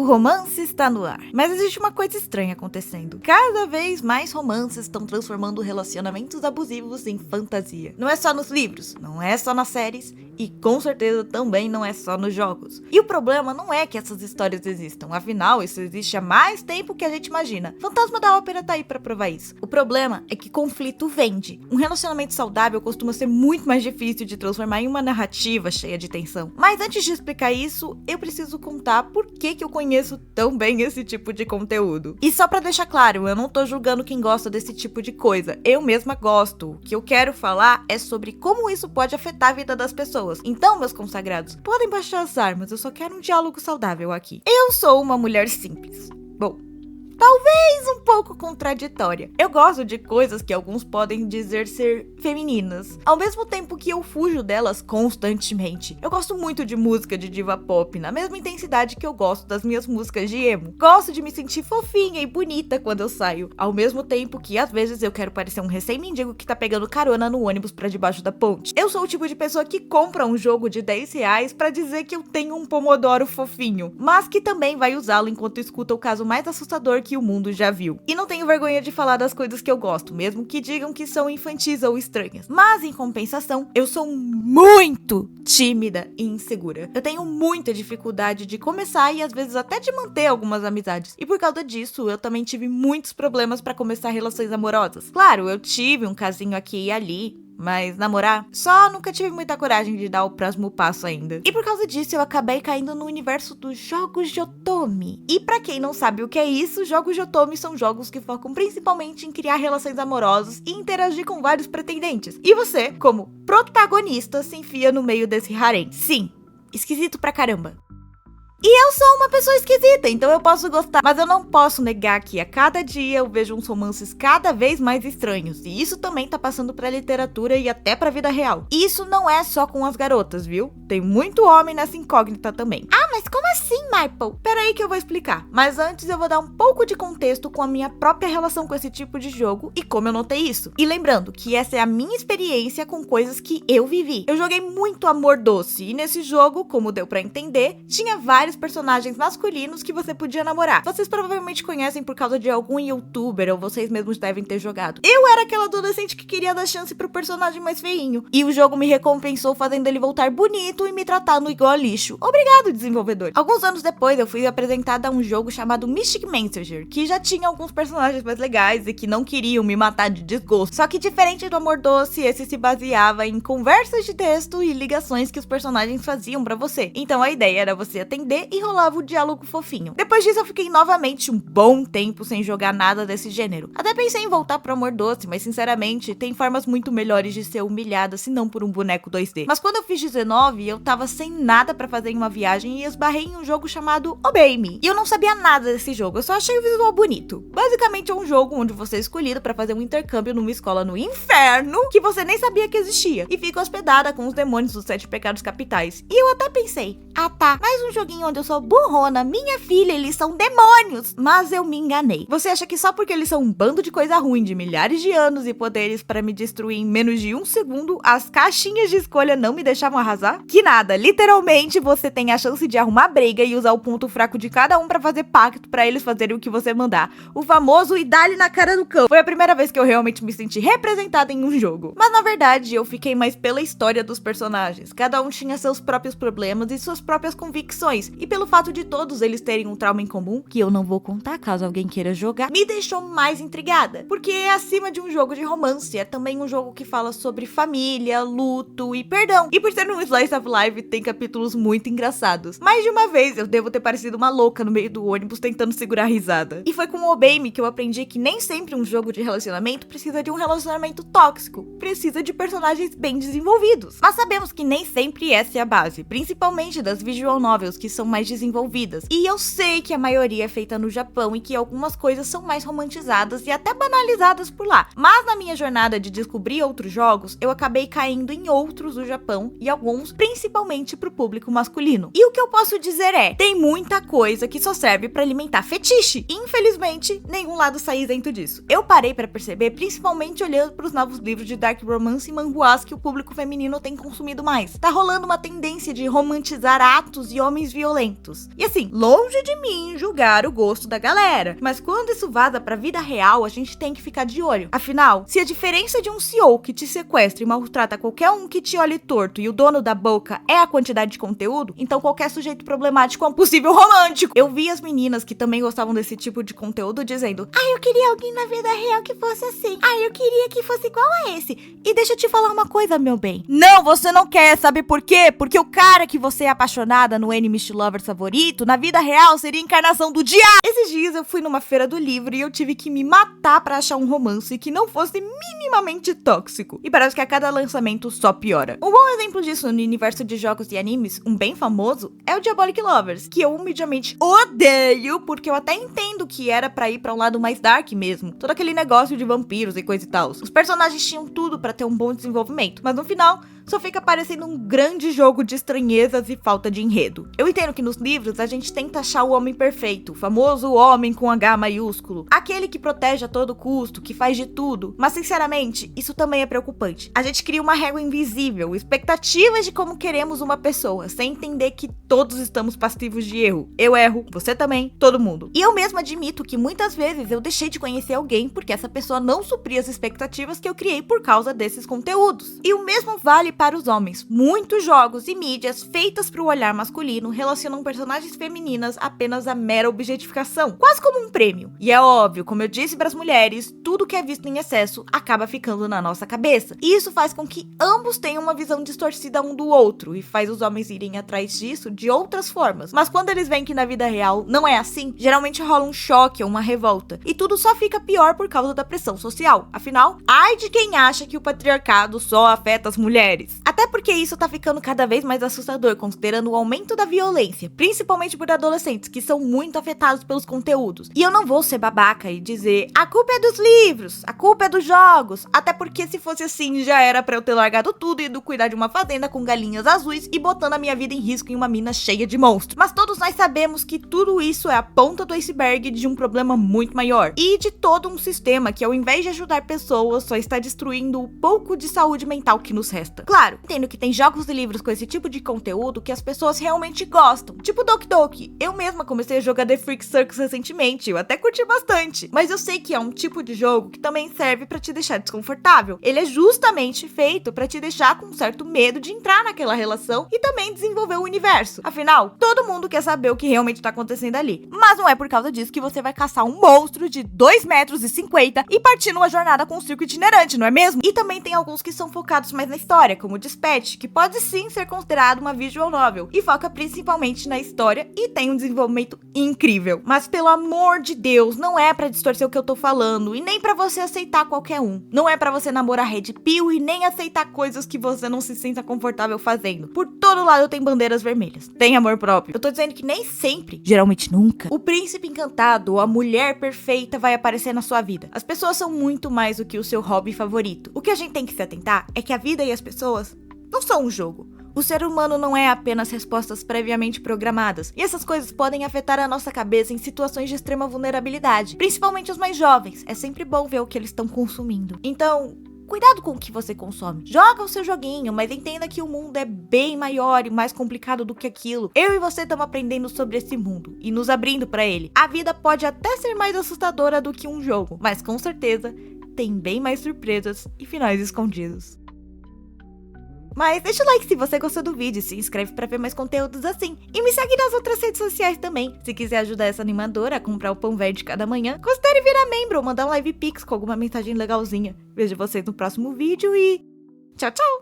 romance está no ar. Mas existe uma coisa estranha acontecendo. Cada vez mais romances estão transformando relacionamentos abusivos em fantasia. Não é só nos livros, não é só nas séries e com certeza também não é só nos jogos. E o problema não é que essas histórias existam, afinal isso existe há mais tempo que a gente imagina. Fantasma da Ópera tá aí pra provar isso. O problema é que conflito vende. Um relacionamento saudável costuma ser muito mais difícil de transformar em uma narrativa cheia de tensão. Mas antes de explicar isso, eu preciso contar por que eu conheço tão bem esse tipo de conteúdo. E só pra deixar claro, eu não tô julgando quem gosta desse tipo de coisa. Eu mesma gosto. O que eu quero falar é sobre como isso pode afetar a vida das pessoas. Então, meus consagrados, podem baixar as armas, eu só quero um diálogo saudável aqui. Eu sou uma mulher simples. Bom, talvez um pouco contraditória. Eu gosto de coisas que alguns podem dizer ser femininas, ao mesmo tempo que eu fujo delas constantemente. Eu gosto muito de música de diva pop, na mesma intensidade que eu gosto das minhas músicas de emo. Gosto de me sentir fofinha e bonita quando eu saio, ao mesmo tempo que às vezes eu quero parecer um recém-mendigo que tá pegando carona no ônibus pra debaixo da ponte. Eu sou o tipo de pessoa que compra um jogo de R$10 pra dizer que eu tenho um pomodoro fofinho, mas que também vai usá-lo enquanto escuta o caso mais assustador que o mundo já viu. E não tenho vergonha de falar das coisas que eu gosto, mesmo que digam que são infantis ou estranhas. Mas, em compensação, eu sou muito tímida e insegura. Eu tenho muita dificuldade de começar e, às vezes, até de manter algumas amizades. E por causa disso, eu também tive muitos problemas pra começar relações amorosas. Claro, eu tive um casinho aqui e ali, mas namorar, só nunca tive muita coragem de dar o próximo passo ainda. E por causa disso, eu acabei caindo no universo dos jogos de otome. E pra quem não sabe o que é isso, jogos de otome são jogos que focam principalmente em criar relações amorosas e interagir com vários pretendentes. E você, como protagonista, se enfia no meio desse harém. Sim, esquisito pra caramba. E eu sou uma pessoa esquisita, então eu posso gostar, mas eu não posso negar que a cada dia eu vejo uns romances cada vez mais estranhos, e isso também tá passando pra literatura e até pra vida real. E isso não é só com as garotas, viu? Tem muito homem nessa incógnita também. Ah, mas como assim, Maple? Peraí que eu vou explicar. Mas antes eu vou dar um pouco de contexto com a minha própria relação com esse tipo de jogo e como eu notei isso. E lembrando que essa é a minha experiência com coisas que eu vivi. Eu joguei muito Amor Doce, e nesse jogo, como deu pra entender, tinha vários personagens masculinos que você podia namorar. Vocês provavelmente conhecem por causa de algum youtuber, ou vocês mesmos devem ter jogado. Eu era aquela adolescente que queria dar chance pro personagem mais feinho, e o jogo me recompensou fazendo ele voltar bonito e me tratando igual a lixo. Obrigado, desenvolvedor. Alguns anos depois, eu fui apresentada a um jogo chamado Mystic Messenger, que já tinha alguns personagens mais legais e que não queriam me matar de desgosto. Só que diferente do Amor Doce, esse se baseava em conversas de texto e ligações que os personagens faziam pra você. Então a ideia era você atender e rolava o diálogo fofinho. Depois disso eu fiquei novamente um bom tempo sem jogar nada desse gênero. Até pensei em voltar pro Amor Doce, mas sinceramente tem formas muito melhores de ser humilhada se não por um boneco 2D. Mas quando eu fiz 19, eu tava sem nada pra fazer em uma viagem e esbarrei em um jogo chamado Obey Me. E eu não sabia nada desse jogo, eu só achei o visual bonito. Basicamente é um jogo onde você é escolhido pra fazer um intercâmbio numa escola no inferno que você nem sabia que existia e fica hospedada com os demônios dos 7 pecados capitais. E eu até pensei, ah tá, mais um joguinho onde eu sou burrona, minha filha, eles são demônios. Mas eu me enganei. Você acha que só porque eles são um bando de coisa ruim de milhares de anos e poderes pra me destruir em menos de um segundo, as caixinhas de escolha não me deixavam arrasar? Que nada, literalmente você tem a chance de arrumar briga e usar o ponto fraco de cada um pra fazer pacto pra eles fazerem o que você mandar. O famoso e dá-lhe na cara do cão. Foi a primeira vez que eu realmente me senti representada em um jogo. Mas na verdade eu fiquei mais pela história dos personagens. Cada um tinha seus próprios problemas e suas próprias convicções. E pelo fato de todos eles terem um trauma em comum, que eu não vou contar caso alguém queira jogar, me deixou mais intrigada. Porque é acima de um jogo de romance, é também um jogo que fala sobre família, luto e perdão. E por ser um slice of life, tem capítulos muito engraçados. Mais de uma vez eu devo ter parecido uma louca no meio do ônibus tentando segurar a risada. E foi com o Obey Me que eu aprendi que nem sempre um jogo de relacionamento precisa de um relacionamento tóxico. Precisa de personagens bem desenvolvidos. Mas sabemos que nem sempre essa é a base, principalmente das visual novels que são mais desenvolvidas. E eu sei que a maioria é feita no Japão e que algumas coisas são mais romantizadas e até banalizadas por lá. Mas na minha jornada de descobrir outros jogos, eu acabei caindo em outros do Japão e alguns principalmente pro público masculino. E o que eu posso dizer é, tem muita coisa que só serve pra alimentar fetiche. E, infelizmente, nenhum lado sai isento disso. Eu parei pra perceber, principalmente olhando pros novos livros de dark romance e manhwas que o público feminino tem consumido mais. Tá rolando uma tendência de romantizar atos e homens violentos violentos. E assim, longe de mim julgar o gosto da galera, mas quando isso vaza pra vida real, a gente tem que ficar de olho. Afinal, se a diferença de um CEO que te sequestra e maltrata qualquer um que te olhe torto e o dono da boca é a quantidade de conteúdo, então qualquer sujeito problemático é um possível romântico. Eu vi as meninas que também gostavam desse tipo de conteúdo dizendo: eu queria alguém na vida real que fosse assim. Eu queria que fosse igual a esse. E deixa eu te falar uma coisa, meu bem. Não, você não quer, sabe por quê? Porque o cara que você é apaixonada no Enemies to Lovers favorito, na vida real, seria a encarnação do diabo. Esses dias eu fui numa feira do livro e eu tive que me matar pra achar um romance que não fosse minimamente tóxico. E parece que a cada lançamento só piora. Um bom exemplo disso no universo de jogos e animes, um bem famoso, é o Diabolic Lovers, que eu humildemente odeio, porque eu até entendo que era pra ir pra um lado mais dark mesmo. Todo aquele negócio de vampiros e coisa e tal. Os personagens tinham tudo pra ter um bom desenvolvimento, mas no final só fica parecendo um grande jogo de estranhezas e falta de enredo. Eu entendo que nos livros a gente tenta achar o homem perfeito, o famoso homem com H maiúsculo, aquele que protege a todo custo, que faz de tudo, mas sinceramente, isso também é preocupante. A gente cria uma régua invisível, expectativas de como queremos uma pessoa, sem entender que todos estamos passivos de erro. Eu erro, você também, todo mundo. E eu mesma admito que muitas vezes eu deixei de conhecer alguém porque essa pessoa não supria as expectativas que eu criei por causa desses conteúdos. E o mesmo vale para os homens. Muitos jogos e mídias feitas para o olhar masculino relacionam personagens femininas apenas a mera objetificação, quase como um prêmio. E é óbvio, como eu disse para as mulheres, tudo que é visto em excesso acaba ficando na nossa cabeça. E isso faz com que ambos tenham uma visão distorcida um do outro e faz os homens irem atrás disso de outras formas. Mas quando eles veem que na vida real não é assim, geralmente rola um choque ou uma revolta. E tudo só fica pior por causa da pressão social. Afinal, ai de quem acha que o patriarcado só afeta as mulheres. Até porque isso tá ficando cada vez mais assustador, considerando o aumento da violência, principalmente por adolescentes que são muito afetados pelos conteúdos. E eu não vou ser babaca e dizer: a culpa é dos livros, a culpa é dos jogos, até porque se fosse assim já era pra eu ter largado tudo e ido cuidar de uma fazenda com galinhas azuis e botando a minha vida em risco em uma mina cheia de monstros. Mas todos nós sabemos que tudo isso é a ponta do iceberg de um problema muito maior e de todo um sistema que, ao invés de ajudar pessoas, só está destruindo o pouco de saúde mental que nos resta. Claro, entendo que tem jogos e livros com esse tipo de conteúdo que as pessoas realmente gostam, tipo Doki Doki. Eu mesma comecei a jogar The Freak Circus recentemente, eu até curti bastante, mas eu sei que é um tipo de jogo que também serve pra te deixar desconfortável. Ele é justamente feito pra te deixar com um certo medo de entrar naquela relação e também desenvolver o universo. Afinal, todo mundo quer saber o que realmente tá acontecendo ali, mas não é por causa disso que você vai caçar um monstro de 2,50 metros e partir numa jornada com um circo itinerante, não é mesmo? E também tem alguns que são focados mais na história, como Dispatch, que pode sim ser considerado uma visual novel, e foca principalmente na história e tem um desenvolvimento incrível. Mas pelo amor de Deus, não é pra distorcer o que eu tô falando, e nem pra você aceitar qualquer um. Não é pra você namorar Red Pill e nem aceitar coisas que você não se sinta confortável fazendo. Por todo lado tem bandeiras vermelhas. Tem amor próprio. Eu tô dizendo que nem sempre, geralmente nunca, o príncipe encantado ou a mulher perfeita vai aparecer na sua vida. As pessoas são muito mais do que o seu hobby favorito. O que a gente tem que se atentar é que a vida e as pessoas não são um jogo. O ser humano não é apenas respostas previamente programadas, e essas coisas podem afetar a nossa cabeça em situações de extrema vulnerabilidade, principalmente os mais jovens. É sempre bom ver o que eles estão consumindo. Então, cuidado com o que você consome. Joga o seu joguinho, mas entenda que o mundo é bem maior e mais complicado do que aquilo. Eu e você estamos aprendendo sobre esse mundo e nos abrindo para ele. A vida pode até ser mais assustadora do que um jogo, mas com certeza tem bem mais surpresas e finais escondidos. Mas deixa o like se você gostou do vídeo, se inscreve pra ver mais conteúdos assim. E me segue nas outras redes sociais também. Se quiser ajudar essa animadora a comprar o pão verde cada manhã, considere virar membro ou mandar um live pix com alguma mensagem legalzinha. Vejo vocês no próximo vídeo e tchau, tchau!